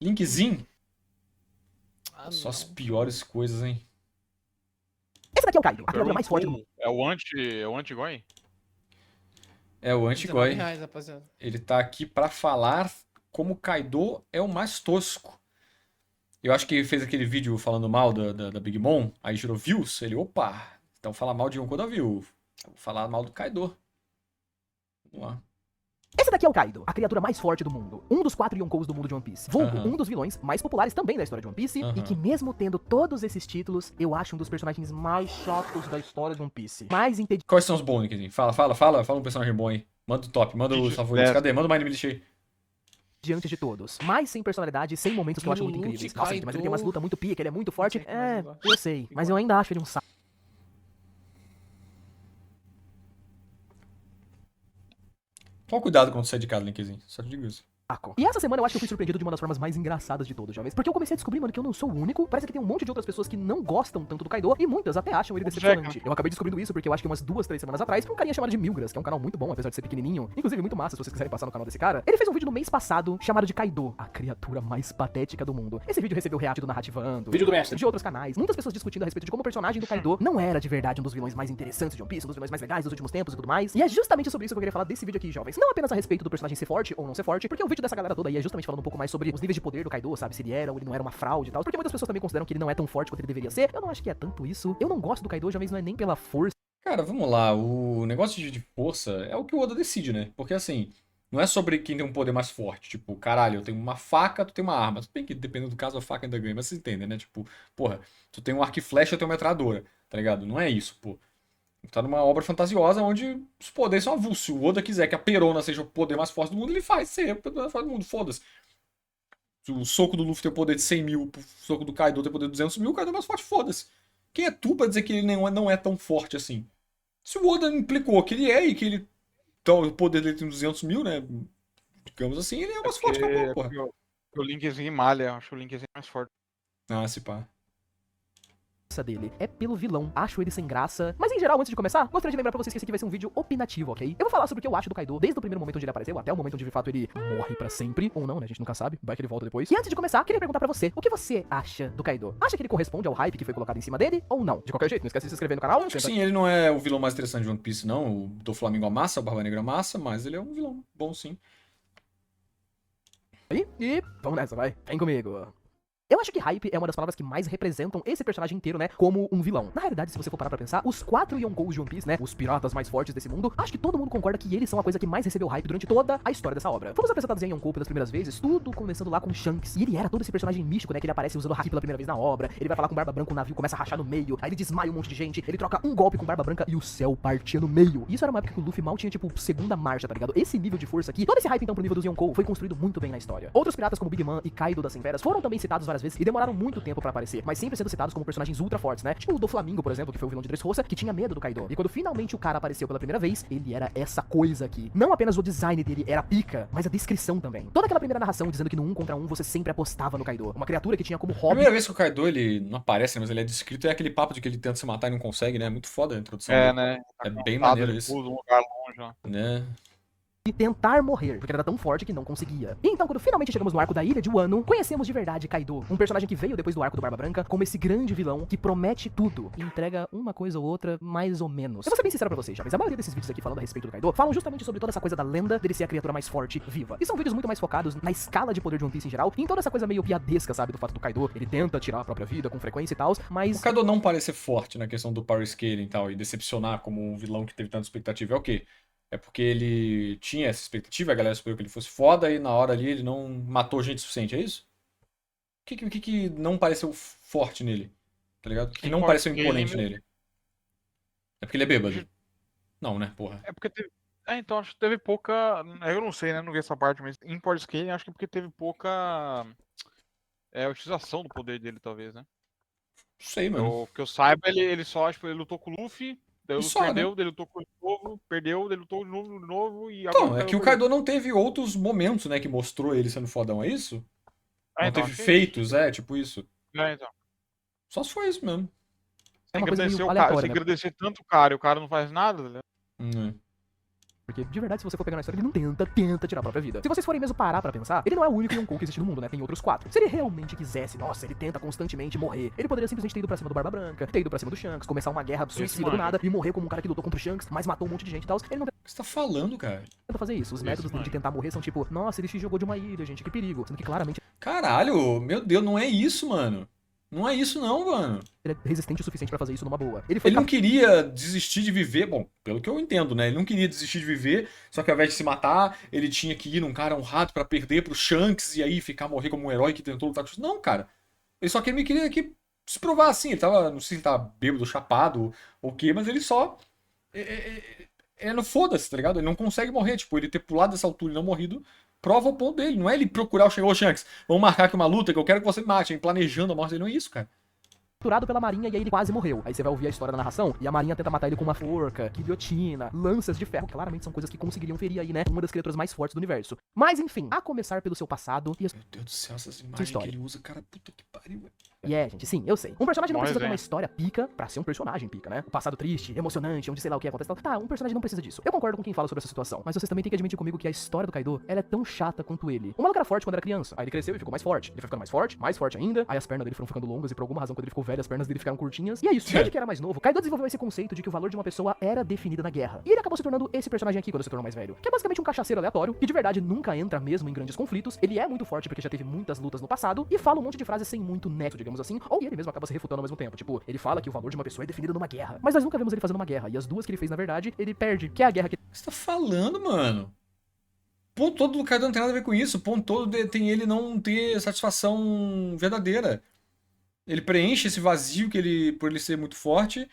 Linkzinho? Ah, Só as não. piores coisas, hein? Esse daqui é o Kaido, a criatura mais forte do mundo. É o anti-Goi? É o Antigoi. R$19, rapaziada. Ele tá aqui pra falar como o Kaido é o mais tosco. Eu acho que ele fez aquele vídeo falando mal da Big Mom, aí gerou views. Ele, opa, então falar mal de Yonkou da view. Vou falar mal do Kaido. Vamos lá. Esse daqui é o Kaido, a criatura mais forte do mundo. Um dos 4 Yonkous do mundo de One Piece. Vulgo, Aham. um dos vilões mais populares também da história de One Piece. Aham. E que mesmo tendo todos esses títulos, eu acho um dos personagens mais chatos da história de One Piece. Mais Quais são os bons, Nickzinho? Fala um personagem bom aí. Manda o top, manda os favoritos. Cadê? Manda o My Name aí. diante de todos. Mais sem personalidade, sem momentos que eu acho muito Lute, incríveis. Nossa, gente, mas ele tem Kaido. umas lutas muito pica, ele é muito forte. Não sei, mas É, igual. eu sei. Mas eu ainda acho ele um saco. Toma cuidado quando sai de casa, Linkzinho. Só te digo isso. E essa semana eu acho que eu fui surpreendido de uma das formas mais engraçadas de todos, jovens. Porque eu comecei a descobrir, mano, que eu não sou o único. Parece que tem um monte de outras pessoas que não gostam tanto do Kaido. E muitas até acham ele decepcionante. Eu acabei descobrindo isso porque eu acho que umas 2, 3 semanas atrás, um carinha chamado de Milgras, que é um canal muito bom, apesar de ser pequenininho. Inclusive, muito massa, se vocês quiserem passar no canal desse cara. Ele fez um vídeo no mês passado chamado de Kaido, a criatura mais patética do mundo. Esse vídeo recebeu react do Narrativando, Vídeo do mestre. de outros canais. Muitas pessoas discutindo a respeito de como o personagem do Kaido não era de verdade um dos vilões mais interessantes de One Piece, um dos vilões mais legais dos últimos tempos e tudo mais. E é justamente sobre isso que eu queria falar desse vídeo aqui, jovens. Não apenas a respeito do personagem ser forte ou não ser forte, porque o vídeo dessa galera toda aí é justamente falando um pouco mais sobre os níveis de poder do Kaido, sabe? Se ele era ou ele não era uma fraude e tal. Porque muitas pessoas também consideram que ele não é tão forte quanto ele deveria ser. Eu não acho que é tanto isso. Eu não gosto do Kaido, jovens, não é nem pela força. Cara, vamos lá. O negócio de força é o que o Oda decide, né? Porque assim, não é sobre quem tem um poder mais forte. Tipo, caralho, eu tenho uma faca, tu tem uma arma. Tudo bem que dependendo do caso a faca ainda ganha, mas vocês entendem, né? Tipo, porra, tu tem um arco e flecha, eu tenho uma metralhadora, tá ligado? Não é isso, pô. Tá numa obra fantasiosa onde os poderes são avulsos. Se o Oda quiser que a Perona seja o poder mais forte do mundo, ele faz ser o poder mais forte do mundo, foda-se. Se o soco do Luffy tem o poder de 100 mil, o soco do Kaido tem o poder de 200 mil, o Kaido é mais forte, foda-se. Quem é tu pra dizer que ele não é tão forte assim? Se o Oda implicou que ele é e que ele. Então, o poder dele tem 200 mil, né? Digamos assim, ele é mais forte que a porra, porra. O Linkzinho malha, acho o Linkzinho mais forte. Ah, se pá. Dele é pelo vilão, acho ele sem graça. Mas em geral, antes de começar, gostaria de lembrar pra vocês que esse aqui vai ser um vídeo opinativo, ok? Eu vou falar sobre o que eu acho do Kaido desde o primeiro momento onde ele apareceu até o momento onde de fato ele morre pra sempre, ou não, né? A gente nunca sabe, vai que ele volta depois. E antes de começar, queria perguntar pra você, o que você acha do Kaido? Acha que ele corresponde ao hype que foi colocado em cima dele ou não? De qualquer jeito, não esquece de se inscrever no canal. Acho que sim, ele não é o vilão mais interessante de One Piece, não. O do Flamengo amassa, o Barba Negra amassa, mas ele é um vilão bom sim. E vamos nessa, vai. Vem comigo. Eu acho que hype é uma das palavras que mais representam esse personagem inteiro, né, como um vilão. Na realidade, se você for parar pra pensar, os 4 Yonkous de One Piece, né, os piratas mais fortes desse mundo, acho que todo mundo concorda que eles são a coisa que mais recebeu hype durante toda a história dessa obra. Fomos apresentados em Yonkou pelas primeiras vezes, tudo começando lá com Shanks. E ele era todo esse personagem místico, né, que ele aparece usando haki pela primeira vez na obra. Ele vai falar com Barba Branca, o navio começa a rachar no meio, aí ele desmaia um monte de gente, ele troca um golpe com Barba Branca e o céu partia no meio. E isso era uma época que o Luffy mal tinha, tipo, segunda marcha, tá ligado? Esse nível de força aqui, todo esse hype então pro nível dos Yonkou foi construído muito bem na história. Outros piratas como Big Mom e Kaido das Sem Veras foram também citados várias vezes e demoraram muito tempo pra aparecer, mas sempre sendo citados como personagens ultra fortes, né? Tipo o do Flamingo, por exemplo, que foi o vilão de Dressrosa, que tinha medo do Kaido. E quando finalmente o cara apareceu pela primeira vez, ele era essa coisa aqui. Não apenas o design dele era pica, mas a descrição também. Toda aquela primeira narração dizendo que no 1 contra 1 você sempre apostava no Kaido. Uma criatura que tinha como A hobby... primeira vez que o Kaido ele não aparece, né, mas ele é descrito, é aquele papo de que ele tenta se matar e não consegue, né? É muito foda a introdução É, dele. né? É bem maneiro isso. Um lugar longe, ó. Né? e tentar morrer, porque ele era tão forte que não conseguia. E então, quando finalmente chegamos no arco da Ilha de Wano, conhecemos de verdade Kaido, um personagem que veio depois do arco do Barba Branca como esse grande vilão que promete tudo e entrega uma coisa ou outra, mais ou menos. Eu vou ser bem sincero pra vocês, jovens, a maioria desses vídeos aqui falando a respeito do Kaido falam justamente sobre toda essa coisa da lenda dele ser a criatura mais forte viva. E são vídeos muito mais focados na escala de poder de One Piece em geral, e em toda essa coisa meio piadesca, sabe, do fato do Kaido, ele tenta tirar a própria vida com frequência e tal, mas... O Kaido não parecer forte na questão do power scaling e tal, e decepcionar como um vilão que teve tanta expectativa, é o quê? É porque ele tinha essa expectativa, a galera esperou que ele fosse foda, e na hora ali ele não matou gente suficiente, é isso? O que não pareceu forte nele? Tá ligado? O que não pareceu imponente nele? É porque ele é bêbado? Não, né, porra. É porque teve... É, então acho que teve pouca... Eu não sei, né, não vi essa parte, mas em power scaling acho que é porque teve pouca... utilização do poder dele, talvez, né? Não sei, mano. O que eu saiba, ele só, tipo, ele lutou com o Luffy, daí o Luffy só, perdeu, né? daí ele lutou com ele de novo, perdeu, daí ele lutou de novo e Então, agora é que o Kaido não teve outros momentos, né, que mostrou ele sendo fodão, é isso? Não então, teve acho que é feitos, tipo isso. então. Só se foi isso mesmo. É uma coisa meio Você aleatória, né? agradecer tanto o cara e o cara não faz nada, né? Hum. Porque, de verdade, se você for pegar na história, ele não tenta tirar a própria vida. Se vocês forem mesmo parar pra pensar, ele não é o único Yonkou que existe no mundo, né? Tem outros 4. Se ele realmente quisesse, nossa, ele tenta constantemente morrer, ele poderia simplesmente ter ido pra cima do Barba Branca, ter ido pra cima do Shanks, começar uma guerra suicida do nada e morrer como um cara que lutou contra o Shanks, mas matou um monte de gente e tal. Ele não O que você tá falando, cara? tenta fazer isso. Os métodos dele de tentar morrer são tipo, nossa, ele se jogou de uma ilha, gente, que perigo. Sendo que claramente Caralho, meu Deus, não é isso, mano. Não é isso não, mano. ele é resistente o suficiente pra fazer isso numa boa. Ele foi Ele não queria desistir de viver, bom, pelo que eu entendo, né? Ele não queria desistir de viver, só que ao invés de se matar, ele tinha que ir num cara honrado pra perder pro Shanks e aí ficar morrer como um herói que tentou lutar com... Não, cara. Ele só queria que se provar assim. Ele tava, não sei se ele tava bêbado, chapado ou o quê, mas ele só... não foda-se, tá ligado? Ele não consegue morrer. Tipo, ele ter pulado dessa altura e não morrido prova o ponto dele. Não é ele procurar o Shanks. Vamos marcar aqui uma luta que eu quero que você me mate. Hein? Planejando a morte dele. Não é isso, cara. capturado pela marinha e aí ele quase morreu. Aí você vai ouvir a história da narração e a marinha tenta matar ele com uma forca, guilhotina, lanças de ferro, que claramente são coisas que conseguiriam ferir aí, né? Uma das criaturas mais fortes do universo. Mas enfim, a começar pelo seu passado e a Meu Deus do céu, essas imagens que ele usa, cara, puta que pariu, velho. E é, gente, sim, eu sei. Um personagem não Mas precisa ter é. uma história pica pra ser um personagem pica, né? O passado triste, emocionante, onde sei lá o que acontece. Tá, um personagem não precisa disso. Eu concordo com quem fala sobre essa situação. Mas vocês também têm que admitir comigo que a história do Kaido, ela é tão chata quanto ele. O maluco era forte quando era criança. Aí ele cresceu e ficou mais forte. Ele foi ficando mais forte ainda. Aí as pernas dele foram ficando longas e por alguma razão quando ele ficou velho, as pernas dele ficaram curtinhas. E é isso. Desde que era mais novo, Kaido desenvolveu esse conceito de que o valor de uma pessoa era definido na guerra. E ele acabou se tornando esse personagem aqui quando se tornou mais velho. Que é basicamente um cachaceiro aleatório, que de verdade nunca entra mesmo em grandes conflitos. Ele é muito forte porque já teve muitas lutas no passado e fala um monte de frases sem muito nexo, digamos assim. Ou ele mesmo acaba se refutando ao mesmo tempo. Tipo, ele fala que o valor de uma pessoa é definido numa guerra. Mas nós nunca vemos ele fazendo uma guerra. E as duas que ele fez, na verdade, ele perde. Que é a guerra que O que você tá falando, mano? O ponto todo do Kaido não tem nada a ver com isso. O ponto todo tem ele não ter satisfação verdadeira. Ele preenche esse vazio que ele, por ele ser muito forte,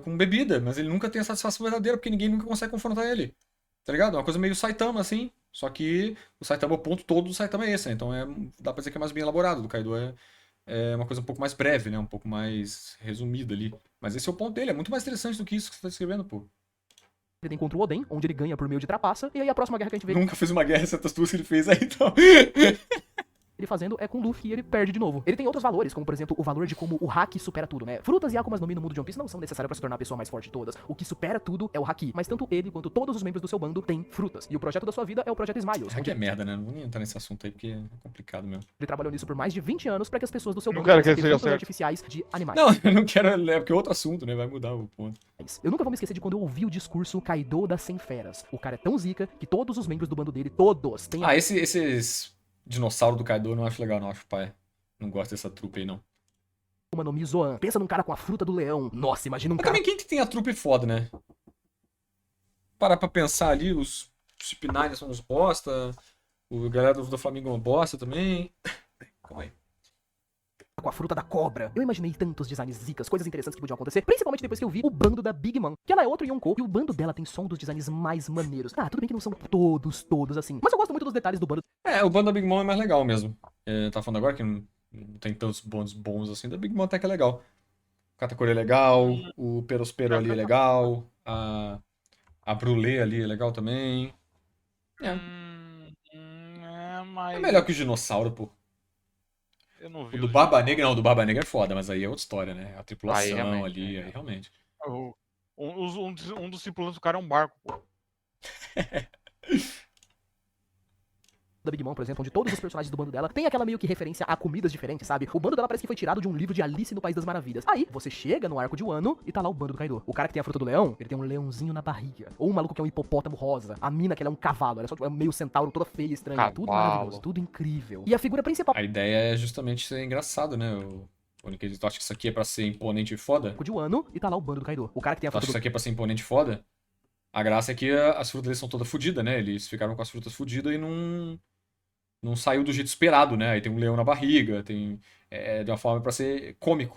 com bebida. Mas ele nunca tem a satisfação verdadeira, porque ninguém nunca consegue confrontar ele. Tá ligado? É uma coisa meio Saitama, assim. Só que o Saitama, o ponto todo do Saitama é esse, né? Então dá pra dizer que é mais bem elaborado. Do Kaido é uma coisa um pouco mais breve, né? Um pouco mais resumida ali. Mas esse é o ponto dele. É muito mais interessante do que isso que você tá descrevendo, pô. ele tem contra o Oden, onde ele ganha por meio de trapaça. E aí a próxima guerra que a gente vê Nunca fez uma guerra, exceto duas que ele fez aí, então. ele fazendo é com o Luffy e ele perde de novo. Ele tem outros valores, como por exemplo o valor de como o haki supera tudo, né? Frutas e Akumas no Mi no mundo de One Piece não são necessárias pra se tornar a pessoa mais forte de todas. O que supera tudo é o haki. Mas tanto ele quanto todos os membros do seu bando têm frutas. E o projeto da sua vida é o projeto Smiles, Isso aqui onde é merda, né? Não vou nem entrar nesse assunto aí porque é complicado mesmo. ele trabalhou nisso por mais de 20 anos pra que as pessoas do seu Não bando quero que pudessem ter seja frutas certo. artificiais de animais. Não, eu não quero. É porque é outro assunto, né? Vai mudar o ponto. Eu nunca vou me esquecer de quando eu ouvi o discurso Kaido das 100 feras. O cara é tão zica que todos os membros do bando dele, todos, têm Ah, esses dinossauros do Kaido eu não acho legal, não. Acho pai. Não gosto dessa trupe aí, não. uma no Mi Zoan. Pensa num cara com a fruta do leão. Nossa, imagina um Mas cara também quem que tem a trupe foda, né? Parar pra pensar ali, os Cip9 são uns bosta. O galera do Flamengo é uma bosta também. Calma aí. com a fruta da cobra. Eu imaginei tantos designs zicas, coisas interessantes que podiam acontecer, principalmente depois que eu vi o bando da Big Mom, que ela é outro Yonkou, e o bando dela tem só um dos designs mais maneiros. Ah, tudo bem que não são todos assim, mas eu gosto muito dos detalhes do bando O bando da Big Mom é mais legal mesmo. Tá falando agora que não tem tantos bons assim. Da Big Mom até que é legal. O Katakuri é legal, o Perospero ali é legal, a Brulé ali é legal também. É. Mas É melhor que o dinossauro, pô. eu não O vi do os Barba Negra, não, o do Barba Negra é foda, mas aí é outra história, né? A tripulação realmente, ali, aí realmente. Um dos tripulantes do cara é um barco, pô. da Big Mom, por exemplo, onde todos os personagens do bando dela tem aquela meio que referência a comidas diferentes, sabe? O bando dela parece que foi tirado de um livro de Alice no País das Maravilhas. Aí, você chega no arco de Wano e tá lá o bando do Kaido. O cara que tem a fruta do leão, ele tem um leãozinho na barriga. Ou um maluco que é um hipopótamo rosa. A mina que ela é um cavalo, ela é só tipo, é meio centauro, toda feia, estranha. Tudo Cavalo. maravilhoso, tudo incrível. E a figura principal A ideia é justamente ser engraçado, né? O Nikkei, tu acha que isso aqui é pra ser imponente e foda? de Wano e tá lá o bando do Kaido. O cara que tem a Tu acha fruta que isso do aqui é pra ser imponente e foda? A graça é que as frutas deles são todas fodidas, né? Eles ficaram com as frutas fodidas e não saiu do jeito esperado, né? Aí tem um leão na barriga, de uma forma pra ser cômico.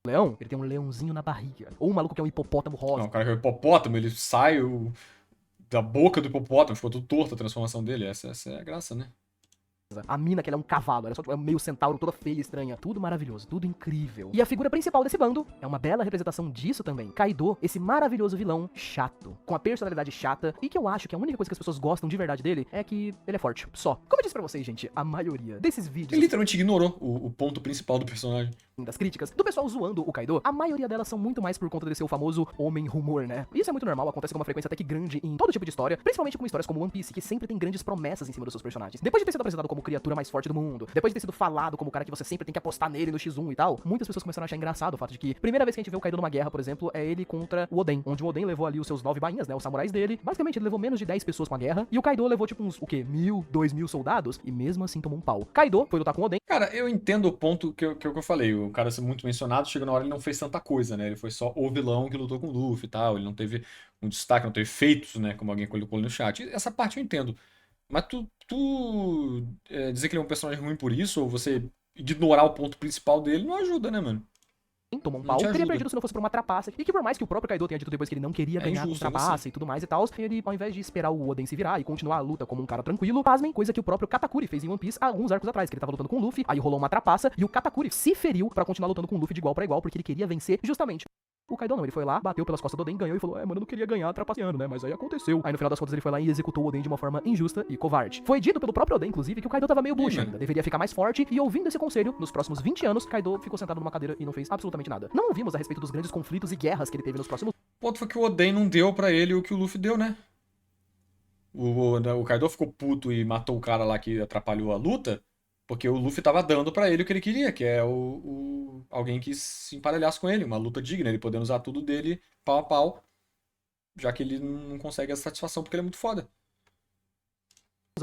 leão, ele tem um leãozinho na barriga. Ou um maluco que é um hipopótamo rosa. Não, o cara que é o hipopótamo, ele sai da boca do hipopótamo, ficou tudo torto a transformação dele. Essa é a graça, né? A mina, que ela é um cavalo, ela só tipo, é meio centauro, toda feia, estranha. Tudo maravilhoso, tudo incrível. E a figura principal desse bando é uma bela representação disso também. Kaido, esse maravilhoso vilão chato, com a personalidade chata, e que eu acho que a única coisa que as pessoas gostam de verdade dele é que ele é forte. Só. Como eu disse pra vocês, gente, a maioria desses vídeos... Ele literalmente ignorou o ponto principal do personagem. Das críticas do pessoal zoando o Kaido, a maioria delas são muito mais por conta desse seu famoso homem rumor, né? Isso é muito normal, acontece com uma frequência até que grande em todo tipo de história, principalmente com histórias como One Piece, que sempre tem grandes promessas em cima dos seus personagens. Depois de ter sido apresentado como criatura mais forte do mundo, depois de ter sido falado como o cara que você sempre tem que apostar nele no X1 e tal, muitas pessoas começaram a achar engraçado o fato de que primeira vez que a gente vê o Kaido numa guerra, por exemplo, é ele contra o Oden, onde o Oden levou ali os seus 9 bainhas, né, os samurais dele. Basicamente ele levou menos de 10 pessoas com a guerra, e o Kaido levou tipo uns, 1.000, 2.000 soldados, e mesmo assim tomou um pau. Kaido foi lutar com o Oden. Cara, eu entendo o ponto que eu falei. O cara ser muito mencionado, chegou na hora ele não fez tanta coisa, né? Ele foi só o vilão que lutou com o Luffy e tal. Ele não teve um destaque, não teve feitos, né? Como alguém colocou no chat. Essa parte eu entendo. Mas dizer que ele é um personagem ruim por isso, ou você ignorar o ponto principal dele, não ajuda, né, mano? Tomou um Não pau, te teria ajuda. perdido se não fosse por uma trapaça. E que por mais que o próprio Kaido tenha dito depois que ele não queria ganhar com injusto, trapaça e tudo mais e tal, ele, ao invés de esperar o Oden se virar e continuar a luta como um cara tranquilo, pasmem, coisa que o próprio Katakuri fez em One Piece há alguns arcos atrás, que ele tava lutando com o Luffy, aí rolou uma trapaça e o Katakuri se feriu pra continuar lutando com o Luffy de igual pra igual, porque ele queria vencer justamente. O Kaido não, ele foi lá, bateu pelas costas do Oden, ganhou e falou, mano, eu não queria ganhar trapaceando, né, mas aí aconteceu. Aí no final das contas ele foi lá e executou o Oden de uma forma injusta e covarde. Foi dito pelo próprio Oden, inclusive, que o Kaido tava meio bucha ainda, deveria ficar mais forte, e ouvindo esse conselho, nos próximos 20 anos, Kaido ficou sentado numa cadeira e não fez absolutamente nada. Não ouvimos a respeito dos grandes conflitos e guerras que ele teve nos próximos O ponto foi que o Oden não deu pra ele o que o Luffy deu, né? O Kaido ficou puto e matou o cara lá que atrapalhou a luta, porque o Luffy tava dando pra ele o que ele queria, que é alguém que se emparelhasse com ele, uma luta digna, ele podendo usar tudo dele pau a pau, já que ele não consegue essa satisfação porque ele é muito foda.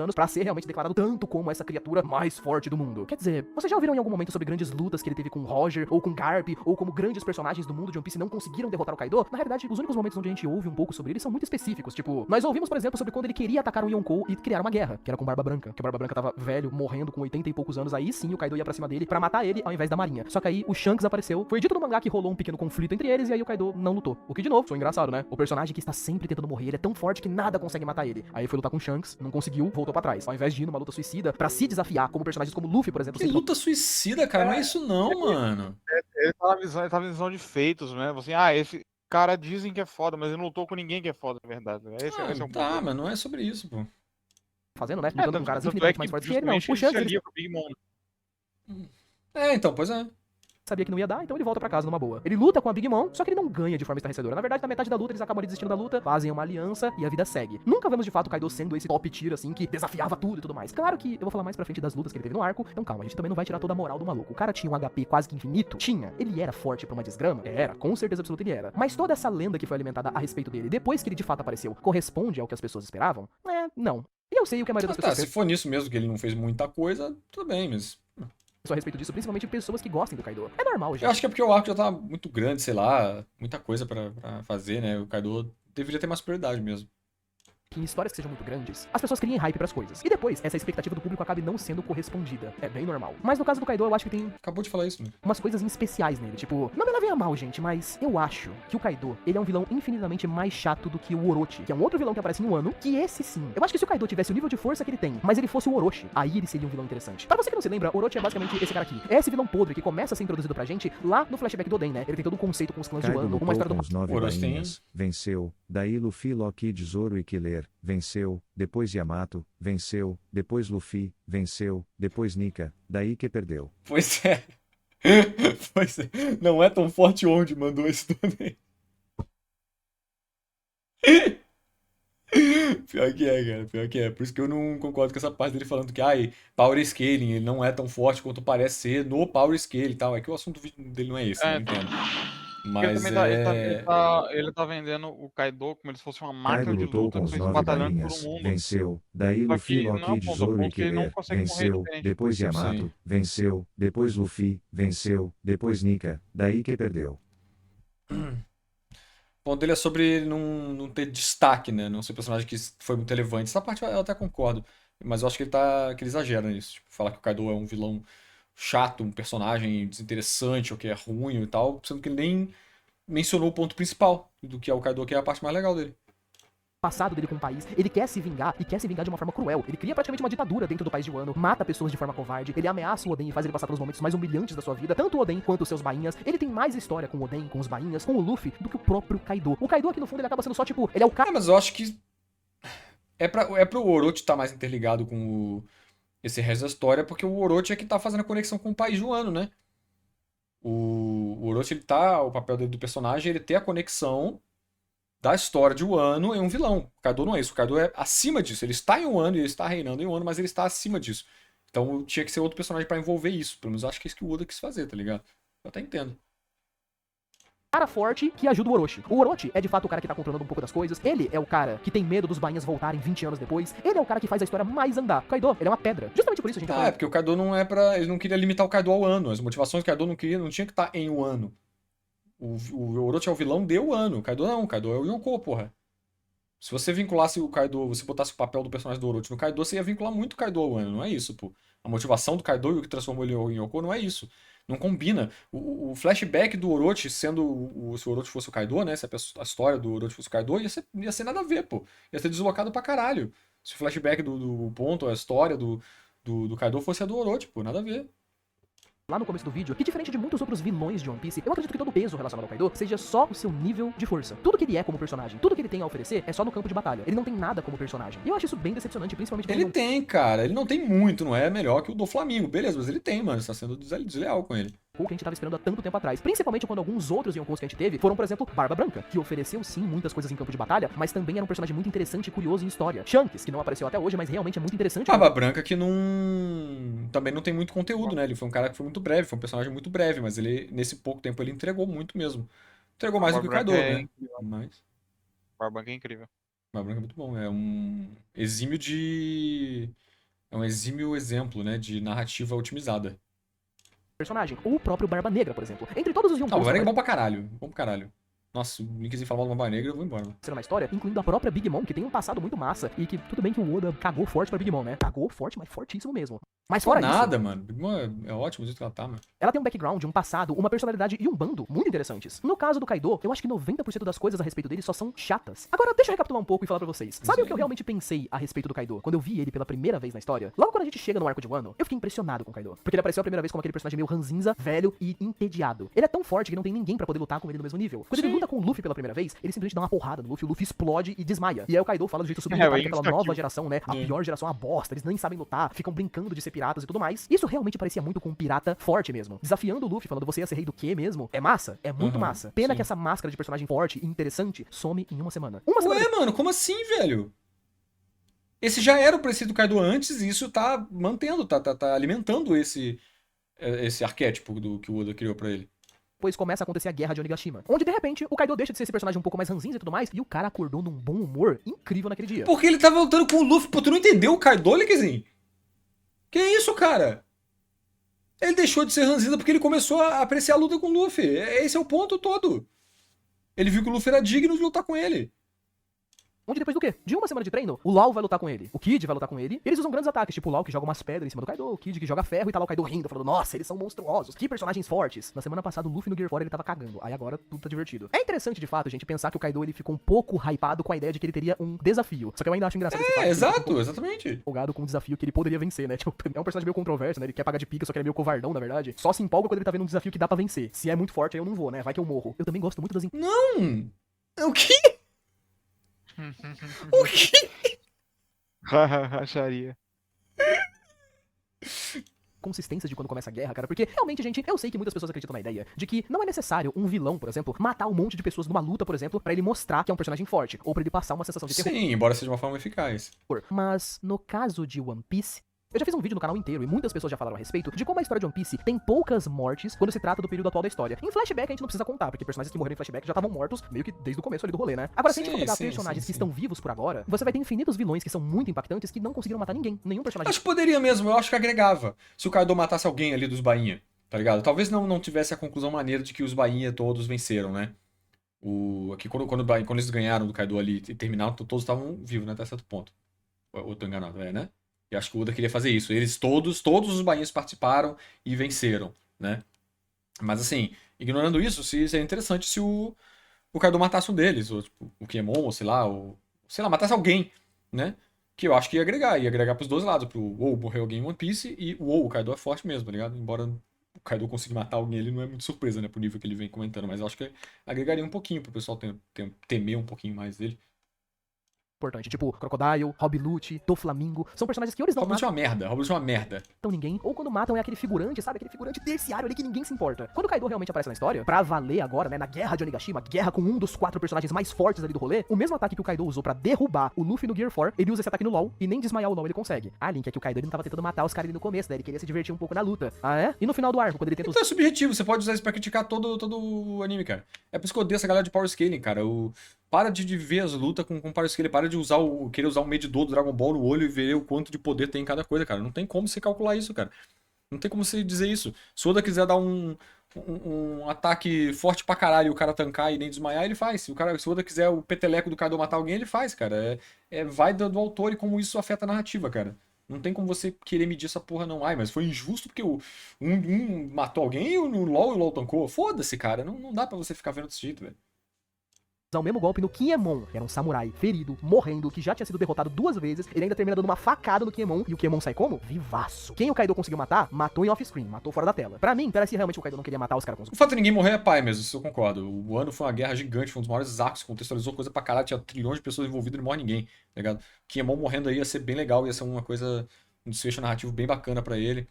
anos pra ser realmente declarado tanto como essa criatura mais forte do mundo. Quer dizer, vocês já ouviram em algum momento sobre grandes lutas que ele teve com Roger, ou com Garp, ou como grandes personagens do mundo de One Piece não conseguiram derrotar o Kaido? Na realidade, os únicos momentos onde a gente ouve um pouco sobre ele são muito específicos, tipo, nós ouvimos, por exemplo, sobre quando ele queria atacar um Yonkou e criar uma guerra, que era com Barba Branca, que a Barba Branca tava velho, morrendo com 80 e poucos anos, aí sim o Kaido ia pra cima dele pra matar ele ao invés da marinha. Só que aí o Shanks apareceu, foi dito no mangá que rolou um pequeno conflito entre eles e aí o Kaido não lutou. O que de novo, foi engraçado, né? O personagem que está sempre tentando morrer, ele é tão forte que nada consegue matar ele. Aí foi lutar com o Shanks, não conseguiu, voltou pra trás. Ao invés de ir numa luta suicida pra se desafiar, como personagens como Luffy, por exemplo. Que luta suicida, cara, não é isso não, mano. Ele tá na visão de feitos, né? Assim, esse cara dizem que é foda, mas ele não lutou com ninguém que é foda, na verdade. Né? Esse é um Tá, problema. mas não é sobre isso, pô. Fazendo, né? Lutando com caras Tanto infinitamente mais fortes que ele, não. O justamente Shanks, se ele alia pro Big Mom. Então, pois é. sabia que não ia dar, então ele volta pra casa numa boa. Ele luta com a Big Mom, só que ele não ganha de forma estarrecedora. Na verdade, na metade da luta, eles acabam ali desistindo da luta, fazem uma aliança e a vida segue. Nunca vemos de fato o Kaido sendo esse top tier, assim, que desafiava tudo e tudo mais. Claro que eu vou falar mais pra frente das lutas que ele teve no arco, então calma, a gente também não vai tirar toda a moral do maluco. O cara tinha um HP quase que infinito? Tinha. Ele era forte pra uma desgrama? Era, com certeza absoluta ele era. Mas toda essa lenda que foi alimentada a respeito dele, depois que ele de fato apareceu, corresponde ao que as pessoas esperavam? Não. E eu sei o que a maioria das pessoas Se for nisso mesmo que ele não fez muita coisa, tudo bem, mas pensam a respeito disso, principalmente pessoas que gostem do Kaido. É normal, gente. eu acho que é porque o arco já tá muito grande, sei lá, muita coisa pra fazer, né? O Kaido deveria ter mais prioridade mesmo. Que em histórias que sejam muito grandes, as pessoas criem hype pras coisas. E depois, essa expectativa do público acabe não sendo correspondida. É bem normal. Mas no caso do Kaido, eu acho que tem Acabou de falar isso, né? umas coisas em especiais nele. Tipo, não me levem a mal, gente, mas eu acho que o Kaido, ele é um vilão infinitamente mais chato do que o Orochi, que é um outro vilão que aparece em Wano, que esse sim. Eu acho que se o Kaido tivesse o nível de força que ele tem, mas ele fosse o Orochi, aí ele seria um vilão interessante. Pra você que não se lembra, Orochi é basicamente esse cara aqui. É esse vilão podre que começa a ser introduzido pra gente lá no flashback do Oden, né? Ele tem todo um conceito com os clãs de Kaido Wano, uma lutou história com do os 9 Orochi tem- bainhas, venceu, daí Luffy, Loki, Zoro e Killer, venceu, depois Yamato, venceu, depois Luffy, venceu, depois Nika, daí que perdeu. Pois é. Pois é. Não é tão forte onde mandou esse também. Pior que é, cara. Pior que é. Por isso que eu não concordo com essa parte dele falando que, Power Scaling, ele não é tão forte quanto parece ser no Power Scale e tal. É que o assunto do vídeo dele não é esse, né? Eu entendo. Porque Mas também ele é. tá vendendo o Kaido como se fosse uma Kaido máquina de lutou luta com que os foi 9 batalhando por bainhas, um mundo. venceu, daí Só Luffy, que não Loki, aponta Zoro e ponto que ele não Killer, consegue morrer venceu, diferente. depois Sim. Yamato, venceu, depois Luffy, venceu, depois Nika, daí que perdeu. O ponto dele é sobre ele não ter destaque, né? Não ser um personagem que foi muito relevante. Essa parte eu até concordo. Mas eu acho que que ele exagera nisso. Tipo, falar que o Kaido é um vilão chato, um personagem desinteressante, ou que é ruim e tal, sendo que ele nem mencionou o ponto principal do que é o Kaido, que é a parte mais legal dele. passado dele com o país, ele quer se vingar e quer se vingar de uma forma cruel. Ele cria praticamente uma ditadura dentro do país de Wano, mata pessoas de forma covarde, ele ameaça o Oden e faz ele passar pelos momentos mais humilhantes da sua vida, tanto o Oden quanto os seus bainhas. Ele tem mais história com o Oden, com os bainhas, com o Luffy, do que o próprio Kaido. O Kaido aqui no fundo ele acaba sendo só tipo, ele é o cara Mas eu acho que é pro Orochi estar mais interligado com esse resto da história, porque o Orochi é que tá fazendo a conexão com o país de Wano, né? O Orochi, o papel dele do personagem, ele ter a conexão da história de Wano em um vilão. O Kaido não é isso. O Kaido é acima disso. Ele está em Wano e ele está reinando em Wano, mas ele está acima disso. Então tinha que ser outro personagem pra envolver isso. Pelo menos eu acho que é isso que o Oda quis fazer, tá ligado? Eu até entendo. forte que ajuda o Orochi. O Orochi é de fato o cara que tá controlando um pouco das coisas. Ele é o cara que tem medo dos bainhas voltarem 20 anos depois. Ele é o cara que faz a história mais andar. O Kaido, ele é uma pedra. Justamente por isso a gente É porque o Kaido não é pra. Ele não queria limitar o Kaido ao Wano. As motivações do Kaido não tinha que estar em Wano. O Orochi é o vilão de Wano. O Kaido não. O Kaido é o Yonkou, porra. Se você vinculasse o Kaido, você botasse o papel do personagem do Orochi no Kaido, você ia vincular muito o Kaido ao Wano. Não é isso, pô. A motivação do Kaido e o que transformou ele em Yonkou não é isso. Não combina. O flashback do Orochi sendo se o Orochi fosse o Kaido, né? Se a história do Orochi fosse o Kaido, ia ser nada a ver, pô. Ia ser deslocado pra caralho. Se o flashback do ponto, a história do Kaido fosse a do Orochi, pô, nada a ver. lá no começo do vídeo, que diferente de muitos outros vilões de One Piece, eu acredito que todo o peso relacionado ao Kaido seja só o seu nível de força. Tudo que ele é como personagem, tudo que ele tem a oferecer é só no campo de batalha. Ele não tem nada como personagem. E eu acho isso bem decepcionante, principalmente quando Ele tem, cara. Ele não tem muito, não é melhor que o do Flamengo. Beleza, mas ele tem, mano. Você tá sendo desleal com ele. o que a gente tava esperando há tanto tempo atrás. Principalmente quando alguns outros Yonkous que a gente teve foram, por exemplo, Barba Branca, que ofereceu sim muitas coisas em campo de batalha, mas também era um personagem muito interessante e curioso em história. Shanks, que não apareceu até hoje, mas realmente é muito interessante. Barba Branca que não... também não tem muito conteúdo, né? Ele foi um cara que foi muito breve, foi um personagem muito breve, mas ele, nesse pouco tempo, ele entregou muito mesmo. Entregou mais do que o Kaido, né? Mas... Barba Branca é incrível. Barba Branca é muito bom. É um exímio de... É um exímio exemplo, né? De narrativa otimizada. Personagem. Ou o próprio Barba Negra, por exemplo. Entre todos os Não, o Yonkous Barba Negra é bom pra caralho. Bom pra caralho. Nossa, o Linkzinho falar mal do Barba Negra, eu vou embora. na história, incluindo a própria Big Mom, que tem um passado muito massa, e que tudo bem que o Oda cagou forte pra Big Mom, né? Cagou forte, mas fortíssimo mesmo. Mas fora isso, Nada, mano. Big Mom é ótimo do jeito que ela tá, mano. ela tem um background, um passado, uma personalidade e um bando muito interessantes. No caso do Kaido, eu acho que 90% das coisas a respeito dele só são chatas. Agora, deixa eu recapitular um pouco e falar pra vocês. Sabe o que eu realmente pensei a respeito do Kaido? Quando eu vi ele pela primeira vez na história? Logo quando a gente chega no arco de Wano, eu fiquei impressionado com o Kaido. Porque ele apareceu a primeira vez como aquele personagem meio ranzinza, velho e entediado. Ele é tão forte que não tem ninguém pra poder lutar com ele no mesmo nível. Quando ele luta com o Luffy pela primeira vez, ele simplesmente dá uma porrada no Luffy, o Luffy explode e desmaia. E aí o Kaido fala do jeito sublime daquela nova geração, né? A pior geração, a bosta, eles nem sabem lutar, ficam brincando de ser piratas e tudo mais. Isso realmente parecia muito com um pirata forte mesmo. Desafiando o Luffy, falando, você ia ser rei do quê mesmo? É massa? É muito massa. Pena que essa máscara de personagem forte e interessante some em uma semana. Ué, mano, como assim, velho? Esse já era o princípio do Kaido antes e isso tá mantendo, tá alimentando esse arquétipo que o Oda criou pra ele. Depois começa a acontecer a guerra de Onigashima, onde de repente o Kaido deixa de ser esse personagem um pouco mais ranzinza e tudo mais, e o cara acordou num bom humor incrível naquele dia. Porque ele tava lutando com o Luffy, pô, tu não entendeu o Kaido, Linkzinho? Que isso, cara? Ele deixou de ser ranzinza porque ele começou a apreciar a luta com o Luffy. Esse é o ponto todo. Ele viu que o Luffy era digno de lutar com ele. Onde depois do quê? De uma semana de treino, o Lau vai lutar com ele, o Kid vai lutar com ele, e eles usam grandes ataques, tipo o Lau que joga umas pedras em cima do Kaido, o Kid que joga ferro e tá lá o Kaido rindo, falando, nossa, eles são monstruosos, que personagens fortes. Na semana passada o Luffy no Gear 4 ele tava cagando, aí agora tudo tá divertido. É interessante de fato, gente, pensar que o Kaido ele ficou um pouco hypado com a ideia de que ele teria um desafio, só que eu ainda acho engraçado esse fato. Exato, exatamente. Empolgado com um desafio que ele poderia vencer, né? Tipo, é um personagem meio controverso, né? Ele quer pagar de pica, só que ele é meio covardão, na verdade. Só se empolga quando ele tá vendo um desafio que dá pra vencer. Se é muito forte, aí eu não vou, né? Vai que eu morro. Eu também gosto muito das... Não! O quê? O quê? Racharia. consistência de quando começa a guerra, cara, porque realmente, gente, eu sei que muitas pessoas acreditam na ideia de que não é necessário um vilão, por exemplo, matar um monte de pessoas numa luta, por exemplo, pra ele mostrar que é um personagem forte, ou pra ele passar uma sensação de terror. Sim, embora seja uma forma eficaz. Mas, no caso de One Piece, eu já fiz um vídeo no canal inteiro e muitas pessoas já falaram a respeito de como a história de One Piece tem poucas mortes quando se trata do período atual da história. Em flashback a gente não precisa contar, porque personagens que morreram em flashback já estavam mortos meio que desde o começo ali do rolê, né? Agora, se a gente for pegar personagens que estão vivos por agora, você vai ter infinitos vilões que são muito impactantes que não conseguiram matar ninguém, nenhum personagem. Acho que poderia mesmo, eu acho que agregava. Se o Kaido matasse alguém ali dos bainha, tá ligado? Talvez não tivesse a conclusão maneira de que os bainha todos venceram, né? Aqui, quando eles ganharam do Kaido ali e terminaram, todos estavam vivos, né? Até certo ponto. Ou tô enganado, né? E acho que o Oda queria fazer isso. Eles todos os bainhas participaram e venceram, né? Mas assim, ignorando isso, seria interessante se o Kaido matasse um deles, ou tipo, o Kinemon, ou sei lá, ou sei lá, matasse alguém, né? Que eu acho que ia agregar pros dois lados, pro ou morrer alguém em One Piece e o Kaido é forte mesmo, tá ligado? Embora o Kaido consiga matar alguém, ele não é muito surpresa, né, pro nível que ele vem comentando, mas eu acho que agregaria um pouquinho pro pessoal temer um pouquinho mais dele. Importante, tipo Crocodile, Rob Lute, Doflamingo, são personagens que ou eles não Robin é matam uma merda, Robin é uma merda. ninguém, ou quando matam é aquele figurante, sabe? Aquele figurante terciário ali que ninguém se importa. Quando o Kaido realmente aparece na história, pra valer agora, né, na guerra de Onigashima, guerra com um dos 4 personagens mais fortes ali do rolê, o mesmo ataque que o Kaido usou pra derrubar o Luffy no Gear 4, ele usa esse ataque no LoL e nem desmaiar o LoL ele consegue. Ah, Link, é que o Kaido ele não tava tentando matar os caras ali no começo, né? Ele queria se divertir um pouco na luta. Ah, é? E no final do arco, quando ele tenta Então é subjetivo, você pode usar isso pra criticar todo o anime, cara. É por isso que eu odeio essa galera de Power Scaling, cara. Para de ver as lutas com Power Scaling, para de querer usar o medidor do Dragon Ball no olho e ver o quanto de poder tem em cada coisa, cara. Não tem como você calcular isso, cara. Não tem como você dizer isso. Se o Oda quiser dar um ataque forte pra caralho e o cara tancar e nem desmaiar, ele faz. Se o Oda quiser o peteleco do Kaido matar alguém, ele faz, cara. Vai do autor e como isso afeta a narrativa, cara. Não tem como você querer medir essa porra, não. Ai, mas foi injusto porque um matou alguém e o LoL tancou. Foda-se, cara. Não dá pra você ficar vendo desse jeito, velho. usar o mesmo golpe no Kinemon. Era um samurai ferido, morrendo, que já tinha sido derrotado 2 vezes. Ele ainda termina dando uma facada no Kinemon. E o Kinemon sai como? Vivaço. Quem o Kaido conseguiu matar, matou em off-screen, matou fora da tela. Pra mim, parece que realmente o Kaido não queria matar os caras com os... O fato de ninguém morrer é pai mesmo, isso eu concordo. O ano foi uma guerra gigante, foi um dos maiores arcos, contextualizou coisa pra caralho, tinha trilhões de pessoas envolvidas e não morre ninguém, tá ligado? Kinemon morrendo aí ia ser bem legal, ia ser uma coisa, um desfecho narrativo bem bacana pra ele,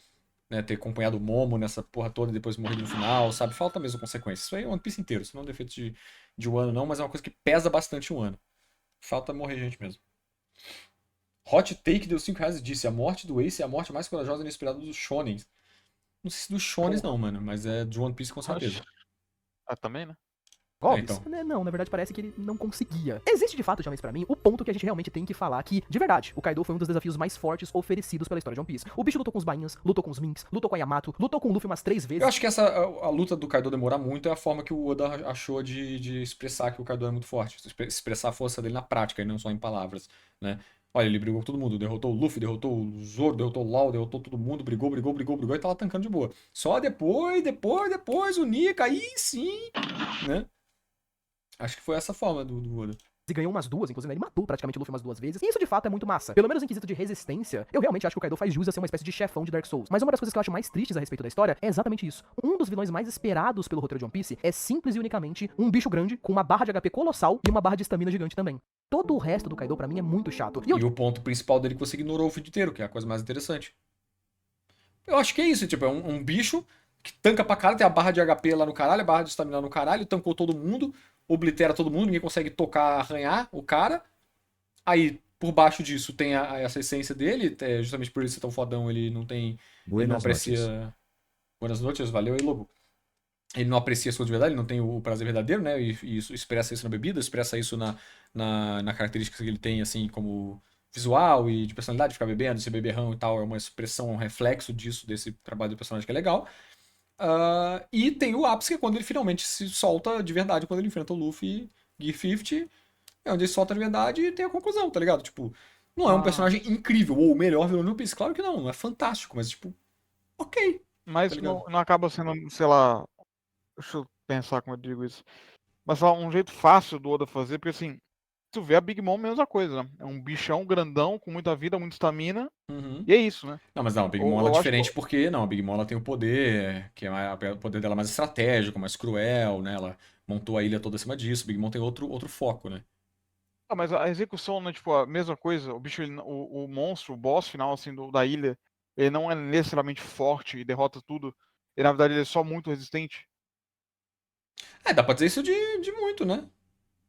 né? Ter acompanhado o Momo nessa porra toda e depois morrido no final, sabe? Falta mesmo consequência. Isso aí é One Piece inteiro, isso não é um defeito de um ano não, mas é uma coisa que pesa bastante um ano. Falta morrer gente mesmo. Hot Take deu 5 reais e disse: a morte do Ace é a morte mais corajosa e inesperada dos shonens. Não sei se dos shonens não, mano, mas é de One Piece com certeza. Ah, também, né? golpes? então. Né, não, na verdade parece que ele não conseguia. Existe de fato, Jamais, pra mim, o ponto que a gente realmente tem que falar que, de verdade, o Kaido foi um dos desafios mais fortes oferecidos pela história de One Piece. O bicho lutou com os bainhas, lutou com os minks, lutou com a Yamato, lutou com o Luffy umas 3 vezes. Eu acho que a luta do Kaido demorar muito é a forma que o Oda achou de expressar que o Kaido é muito forte. Expressar a força dele na prática e não só em palavras, né? Olha, ele brigou com todo mundo, derrotou o Luffy, derrotou o Zoro, derrotou o Lau, derrotou todo mundo, brigou e tava tancando de boa. Só depois o Nika, aí sim, né? Acho que foi essa forma do Oda. E ganhou umas 2, inclusive, né? Ele matou praticamente o Luffy umas 2 vezes. E isso de fato é muito massa. Pelo menos em quesito de resistência, eu realmente acho que o Kaido faz jus a ser uma espécie de chefão de Dark Souls. Mas uma das coisas que eu acho mais tristes a respeito da história é exatamente isso. Um dos vilões mais esperados pelo roteiro de One Piece é simples e unicamente um bicho grande com uma barra de HP colossal e uma barra de estamina gigante também. Todo o resto do Kaido pra mim é muito chato. E o ponto principal dele que você ignorou o vídeo inteiro, que é a coisa mais interessante. Eu acho que é isso, tipo, é um bicho que tanca pra caralho, tem a barra de HP lá no caralho, a barra de estamina no caralho, tancou todo mundo, oblitera todo mundo, ninguém consegue tocar, arranhar o cara. Aí, por baixo disso, tem essa essência dele, justamente por ele ser tão fodão, ele não tem. Ele não Buenas aprecia. noches. Buenas noches, valeu aí, Lobo. Ele não aprecia as coisas de verdade, ele não tem o prazer verdadeiro, né? E isso, expressa isso na bebida, expressa isso na característica que ele tem, assim, como visual e de personalidade, ficar bebendo, ser beberrão e tal, é uma expressão, um reflexo disso, desse trabalho do personagem que é legal. E tem o ápice, que é quando ele finalmente se solta de verdade, quando ele enfrenta o Luffy Gear 50, é onde ele solta de verdade e tem a conclusão, tá ligado? Tipo, não é um personagem incrível, ou o melhor vilão de One Piece, claro que não é fantástico, mas tipo, ok, Mas tá ligado? não acaba sendo, sei lá. Deixa eu pensar como eu digo isso. Mas sei lá, um jeito fácil do Oda fazer, porque assim, tu vê a Big Mom, mesma coisa, né? É um bichão grandão, com muita vida, muita estamina, Uhum. e é isso, né? Não, mas não, a Big Mom ela é Eu acho diferente que. porque, não, a Big Mom ela tem o poder, que é o poder dela mais estratégico, mais cruel, né? Ela montou a ilha toda acima disso. Big Mom tem outro foco, né? Ah, mas a execução, né? Tipo, a mesma coisa. O bicho, o monstro, o boss final, assim, da ilha, ele não é necessariamente forte e derrota tudo. Ele, na verdade, ele é só muito resistente. Dá pra dizer isso de muito, né?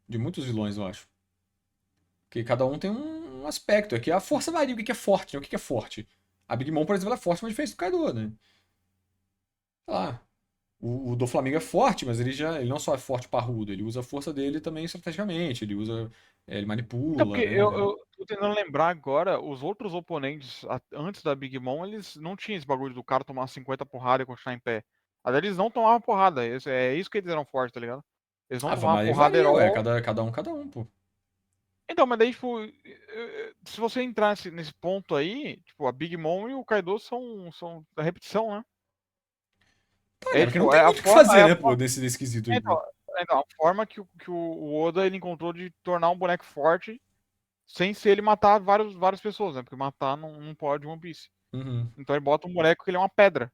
De muitos vilões, eu acho. Porque cada um tem um aspecto. Aqui a força varia, o que é forte, né? O que é forte? A Big Mom, por exemplo, ela é forte, mas diferente do Kaido, né? Sei lá. O do Flamengo é forte, mas ele não só é forte parrudo, ele usa a força dele também estrategicamente, ele usa. Ele É manipula, porque né? eu tô tentando lembrar agora, os outros oponentes antes da Big Mom, eles não tinham esse bagulho do cara tomar 50 porrada e continuar em pé. Mas eles não tomavam porrada, é isso que eles eram fortes, tá ligado? Eles não tomavam Mas aí porrada varia, ué. herói. Cada um, pô. Então, mas daí, tipo, se você entrar nesse ponto aí, tipo, a Big Mom e o Kaido são da repetição, né? Tá, né? É, Porque não tipo, tem é a muito o que forma, fazer, né, pô, nesse quesito aí, então, pô. então, a forma que o Oda ele encontrou de tornar um boneco forte sem ser ele matar várias pessoas, né? Porque matar não pode One Piece. Uhum. Então ele bota um boneco que ele é uma pedra.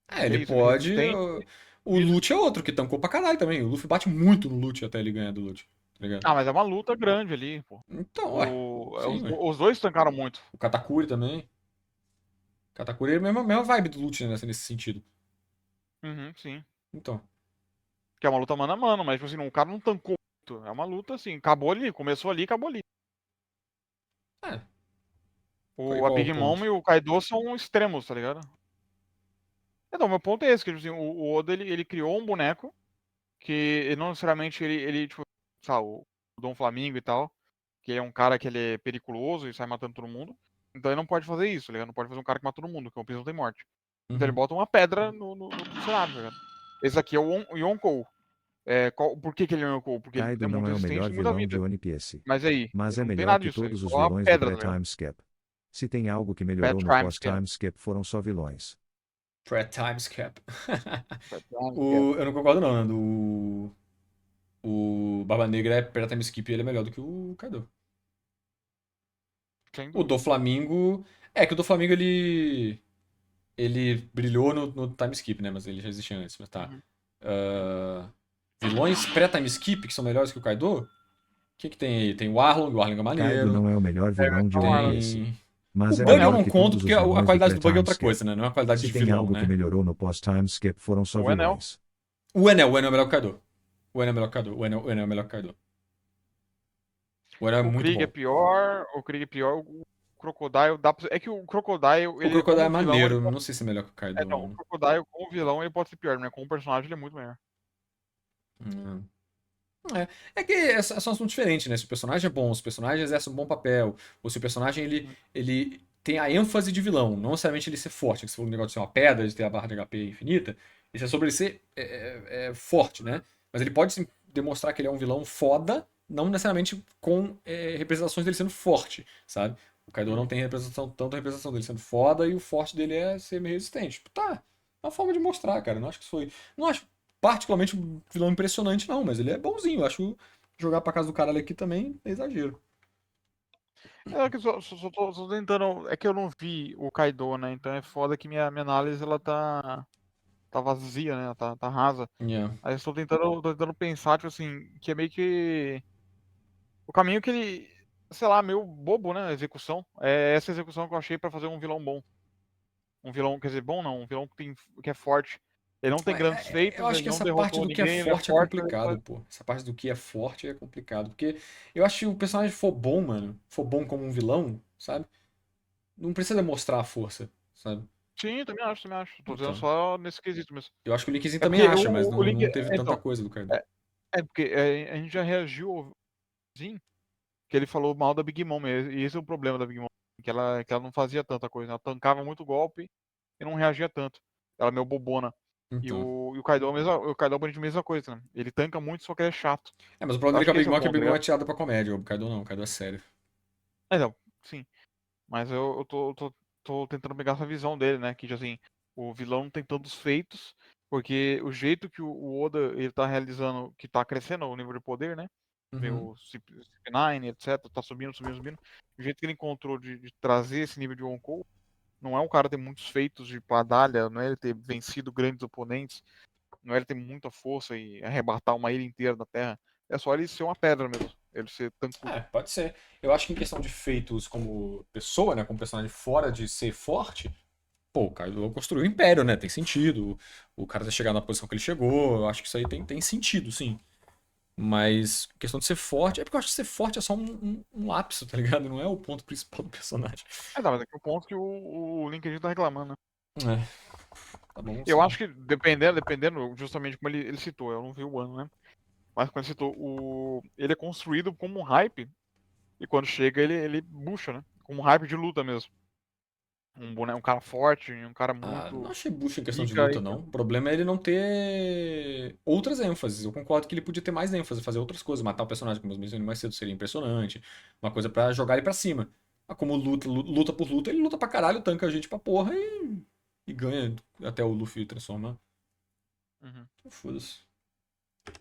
É, É ele isso, ele é pode. resistente. O Lute é outro, que tancou pra caralho também. O Luffy bate muito no Lute até ele ganhar do Lute, tá ligado? Ah, mas é uma luta grande ali, pô. Então, ué. Sim, ué. Os dois tancaram muito. O Katakuri também. O Katakuri é a mesma vibe do Lute, né, nesse sentido. Uhum, sim. Então. Que é uma luta mano a mano, mas tipo assim, o cara não tancou muito. É uma luta assim, acabou ali, começou ali, acabou ali. É. A Qual é o Big Mom ponto? e o Kaido são extremos, tá ligado? Então, meu ponto é esse, que tipo assim, o Oda ele criou um boneco que ele não necessariamente ele tipo, sabe, o Dom Flamingo e tal, que ele é um cara que ele é periculoso e sai matando todo mundo. Então ele não pode fazer isso, tá ligado? Não pode fazer um cara que mata todo mundo, que o One Piece não tem morte. Então ele Uhum. bota uma pedra no cenário, tá ligado? Esse aqui é o Yonkou. Por que ele é o Yonkou? Porque ele Kaido é não muito é o resistente e melhor tem muita vilão de vida. One Piece. Mas aí, Mas ele é não tem melhor nada que disso. Ele todos é os só uma vilões do pedra, tá ligado? pré-time skip. Se tem algo que Bad melhorou no Crimes, que é. pós-time skip foram só vilões. Time Cap. Bad Crimes, que é. Eu não concordo não, né? O Barba Negra é Pirata Time Skip e ele é melhor do que o Kaido. Sem O do dúvida. Flamengo. É que o do Flamengo ele brilhou no time skip, né? Mas ele já existia antes, mas tá. Uhum. Ah, vilões pré-time skip que são melhores que o Kaido? O que tem aí? Tem o Arlong é Kaido maneiro. não é o melhor vilão de Então, One Piece. Tem. O Mas é Bug eu melhor não que conto todos porque os a vilões do qualidade do Bug é pré-time outra skip. coisa, né? Não é a qualidade Se de tem vilão, algo que né? melhorou no pós-time skip foram só O Enel. vilões. O Enel é melhor que o Kaido. O Enel é melhor que o Kaido. O Enel é melhor que o Kaido. O Enel é O muito Krieg é bom. pior. O Krieg é pior. O Crocodile dá pra... É que o Crocodile, O ele Crocodile é como vilão, ele maneiro, pode... não sei se é melhor que o Kaido, Então, o não. Crocodile como vilão, ele pode ser pior, né? Como personagem, ele é muito melhor. Hum. É que são assuntos diferentes, né? Se o personagem é bom, se o personagem exerce um bom papel, ou se o personagem Uhum. ele tem a ênfase de vilão, não necessariamente ele ser forte, que se for um negócio de ser uma pedra, de ter a barra de HP infinita, isso é sobre ele ser forte, né? Mas ele pode sim, demonstrar que ele é um vilão foda, não necessariamente com representações dele sendo forte, sabe? O Kaido não Uhum. tem tanta representação dele sendo foda e o forte dele é ser meio resistente. Tipo, tá, é uma forma de mostrar, cara. Não acho que isso foi. Não acho particularmente um vilão impressionante, não, mas ele é bonzinho. Eu acho que jogar pra casa do caralho aqui também é exagero. É que só tô tentando. É que eu não vi o Kaido, né? Então é foda que minha análise ela tá vazia, né? Tá rasa. Yeah. Aí eu tô tentando pensar, tipo assim, que é meio que. O caminho que ele. Sei lá, meio bobo, né? A execução. É essa execução que eu achei pra fazer um vilão bom. Um vilão, quer dizer, bom não, um vilão que é forte. Ele não tem grandes Eu feitos, acho ele que não essa parte derrotou do que é ninguém, ele é forte é forte, mas ele complicado, faz. pô. Essa parte do que é forte é complicado. Porque eu acho que o personagem for bom, mano, for bom como um vilão, sabe? Não precisa demonstrar a força, sabe? Sim, também acho, também acho. Tô dizendo Então. só nesse quesito mesmo. Eu acho que o Linkzinho É também porque acha, mas o Link. não teve tanta Então, coisa do Kaido. é, porque a gente já reagiu ao Zinho, que ele falou mal da Big Mom, e esse é o problema da Big Mom, que ela não fazia tanta coisa, ela tancava muito golpe e não reagia tanto. Ela é meio bobona. E Então. o Kaido, o Kaido é a mesma coisa, né? Ele tanca muito, só que ele é chato. Mas o problema Eu dele acho com a que Big esse é Mom o é que a ponto, tá Big Mom é ligado? tirada pra comédia. O Kaido não, o Kaido é sério. Então, sim. Mas eu tô tentando pegar essa visão dele, né? Que, assim, o vilão não tem tantos feitos, porque o jeito que o Oda ele tá realizando, que tá crescendo o nível de poder, né? Uhum. Meu CP9, etc, tá subindo, subindo, subindo. O jeito que ele encontrou de trazer esse nível de Yonkou, não é um cara ter muitos feitos de padalha, não é ele ter vencido grandes oponentes, não é ele ter muita força e arrebatar uma ilha inteira da Terra. É só ele ser uma pedra mesmo, ele ser tancudo. Pode ser. Eu acho que em questão de feitos como pessoa, né, como personagem fora de ser forte, pô, o Kaido construiu o Império, né? Tem sentido. O cara ter chegado na posição que ele chegou, eu acho que isso aí tem sentido, sim. Mas questão de ser forte, é porque eu acho que ser forte é só um lapso, tá ligado? Não é o ponto principal do personagem. Mas aqui é o ponto que o LinkedIn tá reclamando, né? É, tá bom, Eu sim. acho que dependendo justamente como ele citou, eu não vi o ano, né? Mas quando ele citou, ele é construído como um hype, e quando chega ele bucha, né? Como um hype de luta mesmo. Um boneco, um cara forte, um cara Não muito achei Bush em questão de pica luta, e. não. O problema é ele não ter outras ênfases. Eu concordo que ele podia ter mais ênfase, fazer outras coisas. Matar o personagem, como eu mencionei mais cedo, seria impressionante. Uma coisa pra jogar ele pra cima. Mas como luta por luta, ele luta pra caralho, tanca a gente pra porra e ganha até o Luffy transformar. Uhum. Então, foda-se.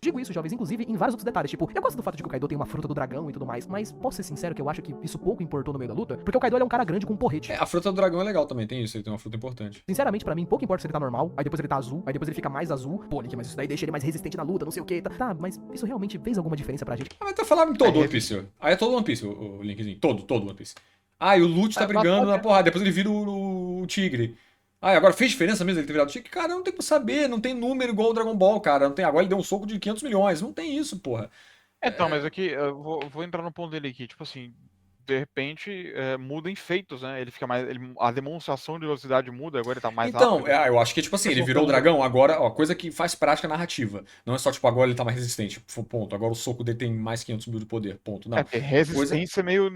Digo isso, jovens, inclusive em vários outros detalhes. Tipo, eu gosto do fato de que o Kaido tem uma fruta do dragão e tudo mais, mas posso ser sincero que eu acho que isso pouco importou no meio da luta, porque o Kaido ele é um cara grande com um porrete. A fruta do dragão é legal também, tem isso, ele tem uma fruta importante. Sinceramente, pra mim, pouco importa se ele tá normal, aí depois ele tá azul, aí depois ele fica mais azul. Pô, Link, mas isso daí deixa ele mais resistente na luta, não sei o que. Tá, mas isso realmente fez alguma diferença pra gente? Ah, mas tá falando em todo One Piece. Aí é todo One Piece, o Linkzinho. Todo One Piece. Ah, e o Lute tá brigando na porrada, depois ele vira o tigre. Ah, e agora fez diferença mesmo ele ter virado o tigre? Cara, não tem pra saber, não tem número igual o Dragon Ball, cara. Não tem, agora ele deu um soco de 500 milhões, não tem isso, porra. Então, mas aqui, eu vou entrar no ponto dele aqui. Tipo assim, de repente, muda em feitos, né? Ele fica mais. A demonstração de velocidade muda, agora ele tá mais Então, rápido. eu acho que, tipo assim, ele virou o dragão, agora, ó, coisa que faz prática narrativa. Não é só, tipo, agora ele tá mais resistente, ponto. Agora o soco dele tem mais 500 mil de poder, ponto. Não. Porque resistência é meio.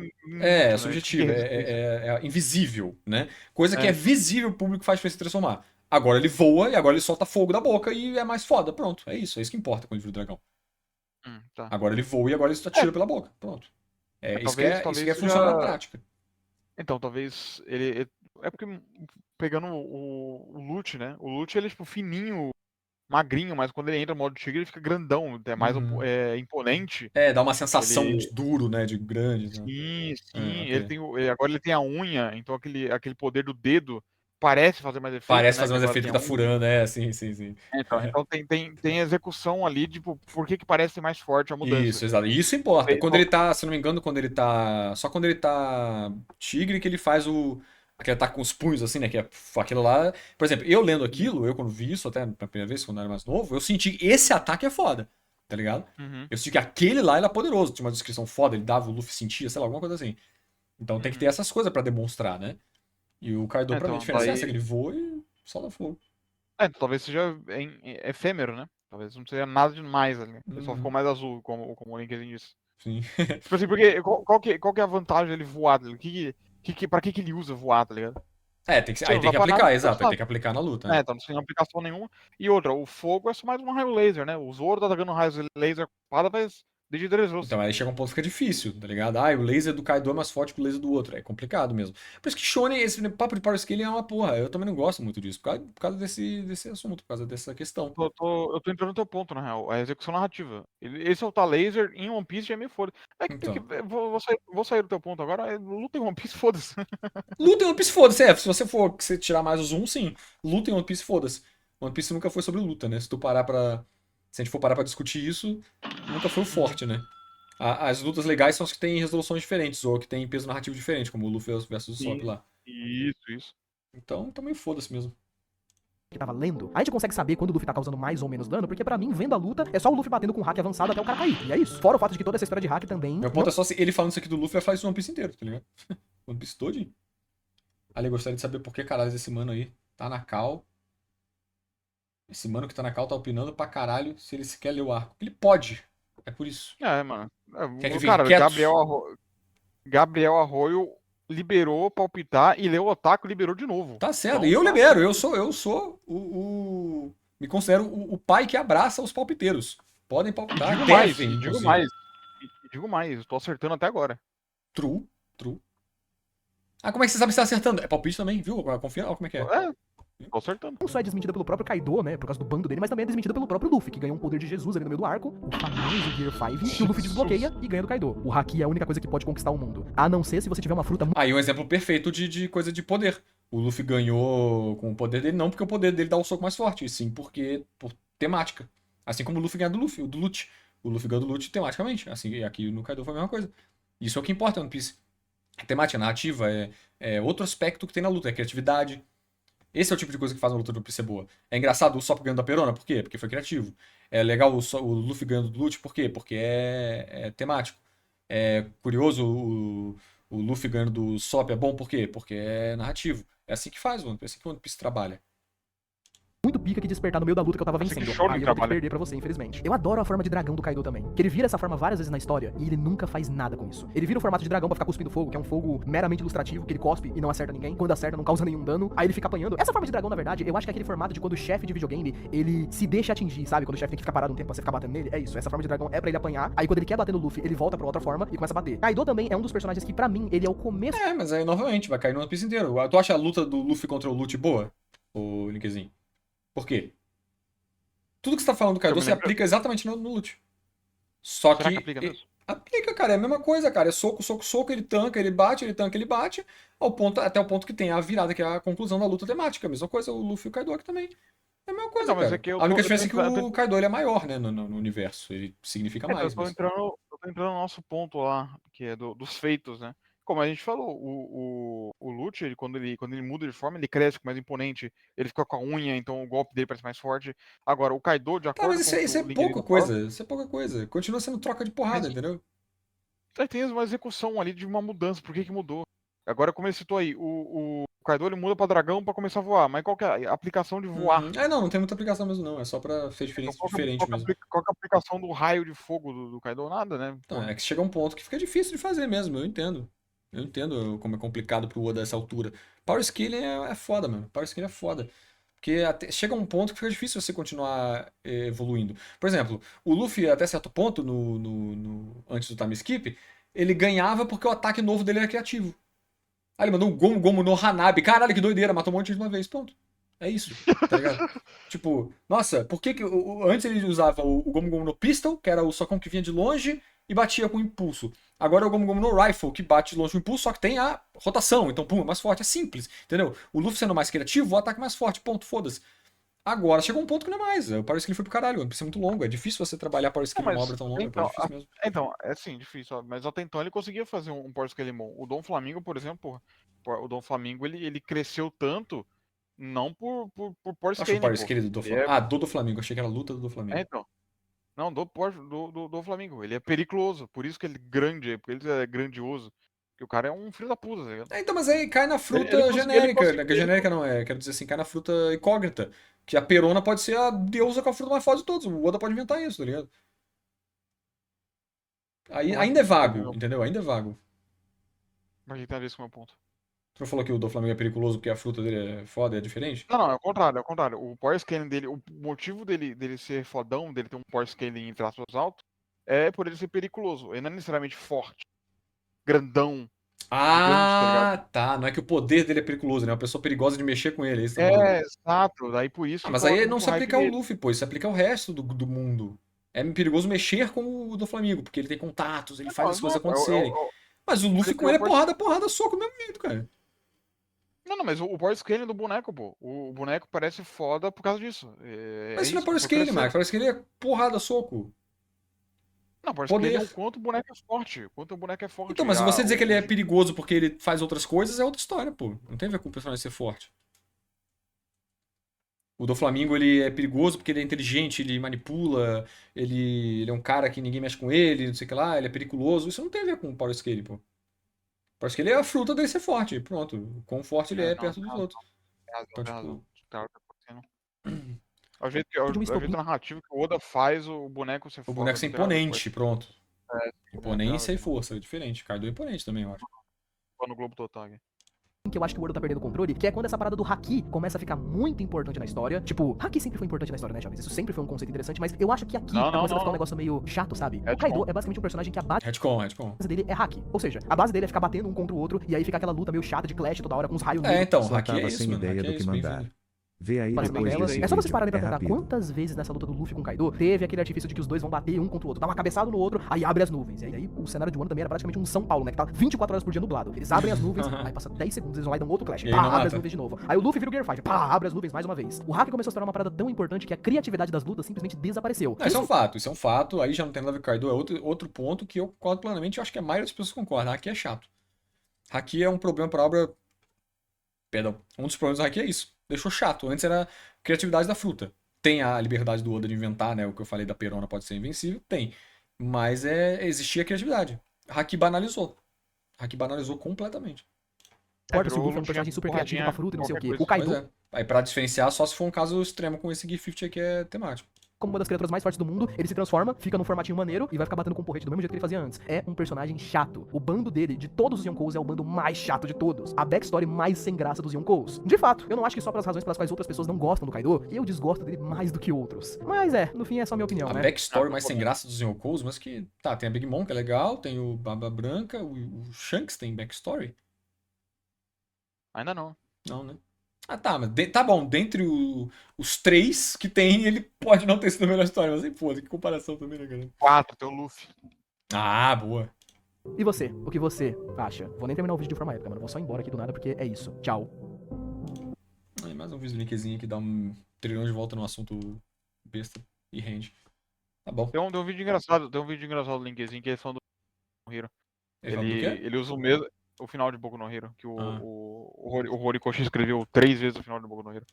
É né? subjetivo, Que resistência? é invisível, né? Coisa que é visível, o público faz pra se transformar. Agora ele voa e agora ele solta fogo da boca e é mais foda, pronto. É isso que importa quando ele vira o dragão. Tá. Agora ele voa e agora ele atira pela boca, pronto. Isso que Talvez é funcionar na já- prática. Então, talvez ele. É porque pegando o Lute, né? O Lute ele é tipo fininho, magrinho, mas quando ele entra no modo tigre ele fica grandão, é mais imponente. Dá uma sensação Ele- de duro, né? De grande. Né? Sim. Ok. Ele tem agora ele tem a unha, então aquele poder do dedo parece fazer mais efeito, Parece né? fazer mais agora efeito que tem tá a unha. furando, sim. Então tem execução ali, tipo, por que parece mais forte a mudança? Isso, exato. E isso importa. Sei, Quando ele tá, se não me engano, quando ele tá. Só quando ele tá tigre que ele faz aquele ataque com os punhos, assim, né? Que é aquilo lá. Por exemplo, eu lendo aquilo, eu quando vi isso, até na primeira vez, quando eu era mais novo, eu senti que esse ataque é foda, tá ligado? Uhum. Eu senti que aquele lá era poderoso. Tinha uma descrição foda, ele dava, o Luffy sentia, sei lá, alguma coisa assim. Então tem que ter essas coisas pra demonstrar, né? E o Kaido, pra mim, a Então, diferença é essa, que ele voa e solta fogo. talvez seja efêmero, né? Talvez não seja nada demais ali. Ele só ficou mais azul, como o Linkzinho disse. Sim. Tipo assim, porque qual que é a vantagem dele voar? Pra que ele usa voar, tá ligado? Aí tem que aplicar, exato. Aí Aí tem que aplicar na luta, né? então não tem aplicação nenhuma. E outra, o fogo é só mais um raio laser, né? O Zoro tá atacando raios laser com espada faz desde Dressrosa. Então aí chega um ponto que fica difícil, tá ligado? Ah, o laser do Kaido é mais forte que o laser do outro. É complicado mesmo. Por isso que Shonen, esse papo de power scaling é uma porra. Eu também não gosto muito disso. Por causa desse assunto, por causa dessa questão. Eu tô entrando no teu ponto, na real. A execução narrativa. Ele soltar laser em One Piece já é meio foda. Então. Vou sair do teu ponto agora. Luta em One Piece, foda-se. Luta em One Piece, foda-se. Se você for você tirar mais os um, sim. Luta em One Piece, foda-se. One Piece nunca foi sobre luta, né? Se a gente for parar pra discutir isso, nunca foi o forte, né? As lutas legais são as que têm resoluções diferentes, ou que têm peso narrativo diferente, como o Luffy versus o Sop lá. Isso. Então meio foda-se mesmo. Que tava lendo, a gente consegue saber quando o Luffy tá causando mais ou menos dano, porque pra mim, vendo a luta, é só o Luffy batendo com o hack avançado até o cara cair. E é isso. Fora o fato de que toda essa história de hack também. Meu ponto é só se ele falando isso aqui do Luffy, vai falar isso no One Piece inteiro, tá ligado? One Piece todinho. Ali, eu gostaria de saber por que caralho esse mano aí tá na cal. Esse mano que tá na cal tá opinando pra caralho se ele sequer leu o arco. Ele pode. É por isso. Mano. Quer que fique Cara, quieto? Gabriel Arroyo liberou palpitar e Leo Otaku liberou de novo. Tá certo. Então, E eu libero. Eu sou me considero o pai que abraça os palpiteiros. Podem palpitar. Digo devem, digo inclusive. mais. Digo mais, tô acertando até agora. True. Ah, como é que você sabe se tá acertando? É palpite também, viu? Confia, olha como é que é. Tô acertando. Não só é desmentida pelo próprio Kaido, né, por causa do bando dele, mas também é desmentida pelo próprio Luffy, que ganhou um poder de Jesus ali no meio do arco, o famoso Gear 5, que o Luffy desbloqueia e ganha do Kaido. O Haki é a única coisa que pode conquistar o mundo. A não ser se você tiver uma fruta muito... Aí um exemplo perfeito de coisa de poder. O Luffy ganhou com o poder dele, não porque o poder dele dá o soco mais forte, e sim porque por temática. Assim como o Luffy ganha do Luffy, do Lute. O Luffy ganha do Lute tematicamente. Assim, e aqui no Kaido foi a mesma coisa. Isso é o que importa no One Piece. A temática, a narrativa, é outro aspecto que tem na luta, é a criatividade. Esse é o tipo de coisa que faz uma luta do One Piece ser boa. É engraçado o Sop ganhando da Perona, por quê? Porque foi criativo. É legal o Luffy ganhando do Lute, por quê? Porque é temático. É curioso o Luffy ganhando do Sop, é bom por quê? Porque é narrativo. É assim que faz, mano. É assim que o One Piece trabalha. pica que despertar no meio da luta que eu tava Assim que vencendo. Shonen Aí eu vou ter que trabalha. perder pra você, infelizmente. Eu adoro a forma de dragão do Kaido também. Que ele vira essa forma várias vezes na história e ele nunca faz nada com isso. Ele vira o formato de dragão pra ficar cuspindo fogo, que é um fogo meramente ilustrativo, que ele cospe e não acerta ninguém. Quando acerta, não causa nenhum dano. Aí ele fica apanhando. Essa forma de dragão, na verdade, eu acho que é aquele formato de quando o chefe de videogame, ele se deixa atingir, sabe? Quando o chefe tem que ficar parado um tempo pra você ficar batendo nele. É isso. Essa forma de dragão é pra ele apanhar. Aí quando ele quer bater no Luffy, ele volta pra outra forma e começa a bater. Kaido também é um dos personagens que, pra mim, ele é o começo. É, mas aí novamente, vai cair no One Piece inteiro. Tu acha a luta do Luffy contra o Lute boa? O Linkzinho? Por quê? Tudo que você tá falando do Kaido me se lembro. aplica exatamente no Lute. Só Será que. que aplica mesmo? Aplica, cara. É a mesma coisa, cara. É soco, soco, soco, ele tanca, ele bate, ele tanca, ele bate. Até o ponto que tem a virada, que é a conclusão da luta temática. A mesma coisa, o Luffy e o Kaido aqui também. É a mesma coisa, Não, mas cara. é que eu A única tô, diferença é que eu tô, o Kaido ele é maior, né, no universo. Ele significa eu mais, tô mas... entrando no nosso ponto lá, que é dos feitos, né? Como a gente falou, o Lute, quando ele muda de forma, ele cresce, fica mais imponente, ele fica com a unha, então o golpe dele parece mais forte. Agora, o Kaido, de Tá, mas acordo com o que isso é o Link pouca Needle fala, coisa. Isso é pouca coisa. Continua sendo troca de porrada, mas entendeu? tem uma execução ali de uma mudança, por que que mudou? Agora, como ele citou aí, o Kaido ele muda pra dragão pra começar a voar, mas qual que é a aplicação de voar? Não tem muita aplicação mesmo, não. É só pra ser Então, diferente mesmo. qual que é a aplicação do raio de fogo do Kaido? Nada, né? Não, é que chega um ponto que fica difícil de fazer mesmo, eu entendo. Eu entendo como é complicado pro Oda essa altura. Power Scaling é foda, mano. Power Scaling é foda. Porque chega um ponto que fica difícil você continuar evoluindo. Por exemplo, o Luffy, até certo ponto, antes do time skip, ele ganhava porque o ataque novo dele era criativo. Aí ele mandou um Gomu Gomu no Hanabi. Caralho, que doideira, matou um monte de gente de uma vez. Ponto. É isso, tá ligado? Tipo, nossa, por que antes ele usava o Gomu Gomu no Pistol, que era o socão que vinha de longe e batia com impulso. Agora é o Gomu Gomu no Rifle, que bate de longe com impulso, só que tem a rotação. Então, pum, é mais forte, é simples, entendeu? O Luffy sendo mais criativo, o ataque mais forte, ponto, foda-se. Agora chegou um ponto que não é mais. O Power Skill foi pro caralho, o One Piece é muito longo. É difícil você trabalhar Power Skill Não, numa mas obra tão longa, pô, é então, difícil mesmo. é sim, difícil, ó, mas até então ele conseguia fazer um Power Scaling. O Dom Flamingo, por exemplo, porra, o Dom Flamingo ele cresceu tanto, não por Power Acho o Scaling, Power pô. Skill do Ele Flamengo. é, Ah, do Flamengo. Achei que era a luta do Flamengo. então. Não, do Flamingo. Ele é periculoso, por isso que ele é grande, porque ele é grandioso. Porque o cara é um filho da puta, tá ligado? Então, mas aí cai na Ele fruta ele genérica, conseguiu. né? Que genérica não é, quero dizer assim, cai na fruta incógnita. Que a Perona pode ser a deusa com a fruta mais forte de todos. O Oda pode inventar isso, tá ligado? Aí, Como ainda é assim? vago, entendeu? Ainda é vago. Mas que tem a ver com o meu ponto. Tu não falou que o do Flamengo é periculoso porque a fruta dele é foda e é diferente? Não, é o contrário, é o contrário. O Power Scaling dele, o motivo dele ser fodão, dele ter um Power Scaling em traços altos, é por ele ser periculoso. Ele não é necessariamente forte, grandão, gigante, tá ligado? Ah, tá. Não é que o poder dele é periculoso, né? É uma pessoa perigosa de mexer com ele, é isso que você tá falando. É, exato. Daí por isso Ah, que mas aí coloca não muito se hype aplica ao nele. Luffy, pô. Isso se aplica ao resto do mundo. É perigoso mexer com o do Flamengo, porque ele tem contatos, ele faz Não, as coisas exato. acontecerem. Mas o Luffy com criou ele o é Power porrada, porrada, soco do mesmo jeito, cara. Não, mas o Power Scaling do boneco, pô. O boneco parece foda por causa disso. É Mas isso não é isso, Power foi Scaling, crescendo. Max. Power Scaling é porrada, soco. Não, o Power Scaling é o Poder. quanto o boneco é forte. O quanto o boneco é Então, forte. mas se você dizer que ele é perigoso porque ele faz outras coisas, é outra história, pô. Não tem a ver com o personagem ser forte. O do Flamengo, ele é perigoso porque ele é inteligente, ele manipula, ele é um cara que ninguém mexe com ele, não sei o que lá, ele é periculoso. Isso não tem a ver com o Power Scaling, pô. O Power Scaling é a fruta dele ser forte, pronto. O quão forte ele é Não, perto dos outros. tem razão, Então, tem razão. tipo, Tá acontecendo. É o jeito, é De um o jeito estopim. narrativo que o Oda faz o boneco ser o foda. boneco ser Não tem nada a ver com imponente, pronto. isso. Imponência e força, é diferente. Kaido é imponente também, eu acho. Tô no Globo Total aqui. Que eu acho que o Oda tá perdendo o controle, que é quando essa parada do Haki começa a ficar muito importante na história. Tipo, Haki sempre foi importante na história, né, jovens? Isso sempre foi um conceito interessante, mas eu acho que aqui Não, começa a ficar não. um negócio meio chato, sabe? É O Kaido bom. é basicamente um personagem que a base Retcon. dele é Haki. Ou seja, a base dele é ficar batendo um contra o outro, e aí fica aquela luta meio chata de Clash toda hora com os raios É, então, Só Haki é tava isso, sem mano. ideia Haki é do que isso, mandar. bem-vindo. Vê aí Parece depois bem desse É só vocês vídeo, pararem pra é contar rápido. quantas vezes nessa luta do Luffy com o Kaido teve aquele artifício de que os dois vão bater um contra o outro, dá uma cabeçada no outro, aí abre as nuvens. E aí o cenário de Wano também era praticamente um São Paulo, né? Que tá 24 horas por dia nublado. Eles abrem as nuvens, aí passa 10 segundos, eles vão lá e dão outro Clash. E aí Pá, não abre mata. as nuvens de novo. Aí o Luffy vira o Gear 5, pá, abre as nuvens mais uma vez. O Haki começou a se tornar uma parada tão importante que a criatividade das lutas simplesmente desapareceu. Não, isso é um fato. Aí já não tem nada a ver com o Kaido, é outro ponto que eu concordo plenamente. Eu acho que a maioria das pessoas concordam. Haki é chato. Haki é um problema pra obra. Perdão. Um dos problemas do Haki é isso. Deixou chato. Antes era a criatividade da fruta. Tem a liberdade do Oda de inventar, né? O que eu falei da Perona pode ser invencível. Tem. Mas existia a criatividade. Haki banalizou. Haki banalizou completamente. Importa se o virou Luffy é um personagem super criativo com a fruta e não sei o quê. qualquer O Pois Kaido, é. Aí pra diferenciar, só se for um caso extremo com esse Gift aqui que é temático. como uma das criaturas mais fortes do mundo, ele se transforma, fica num formatinho maneiro e vai ficar batendo com o porrete do mesmo jeito que ele fazia antes. É um personagem chato. O bando dele, de todos os Yonkous, é o bando mais chato de todos. A backstory mais sem graça dos Yonkous. De fato, eu não acho que só pelas razões pelas quais outras pessoas não gostam do Kaido, eu desgosto dele mais do que outros. Mas no fim é só minha opinião, A né? backstory mais sem graça dos Yonkous, mas que. Tá, tem a Big Mom, que é legal, tem o Baba Branca, o Shanks tem backstory? Ainda não. Não, né? Ah, tá, mas tá bom, dentre os três que tem, ele pode não ter sido a melhor história, mas aí, pô, que comparação também, né, cara? 4, tem o Luffy. Ah, boa. E você? O que você acha? Vou nem terminar o vídeo de forma épica, mano. Vou só embora aqui do nada porque é isso. Tchau. Aí, mais um vídeo linkzinho que dá um trilhão de volta no assunto besta e rende. Tá bom. Tem um vídeo engraçado do Linkzinho que eles falam do Hero. Ele fala do quê? Ele usa o mesmo. O final de Boku no Hero, que Ah. o Horikoshi escreveu 3 vezes o final de Boku no Hero.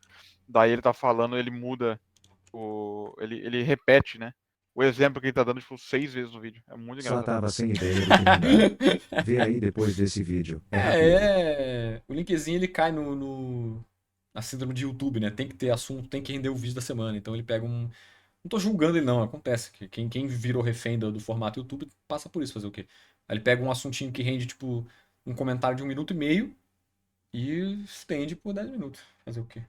Daí ele tá falando, ele muda ele repete, né? O exemplo que ele tá dando, tipo, 6 vezes no vídeo. É muito Só engraçado. tava sem ideia do que mandar. Vê aí depois desse vídeo. É rápido. O linkzinho ele cai na síndrome de YouTube, né? Tem que ter assunto, tem que render o vídeo da semana. Então ele pega um. Não tô julgando ele, não. Acontece. Que quem virou refém do formato YouTube passa por isso, fazer o quê? Aí ele pega um assuntinho que rende, tipo, um comentário de 1 minuto e meio e estende por 10 minutos. Fazer o quê?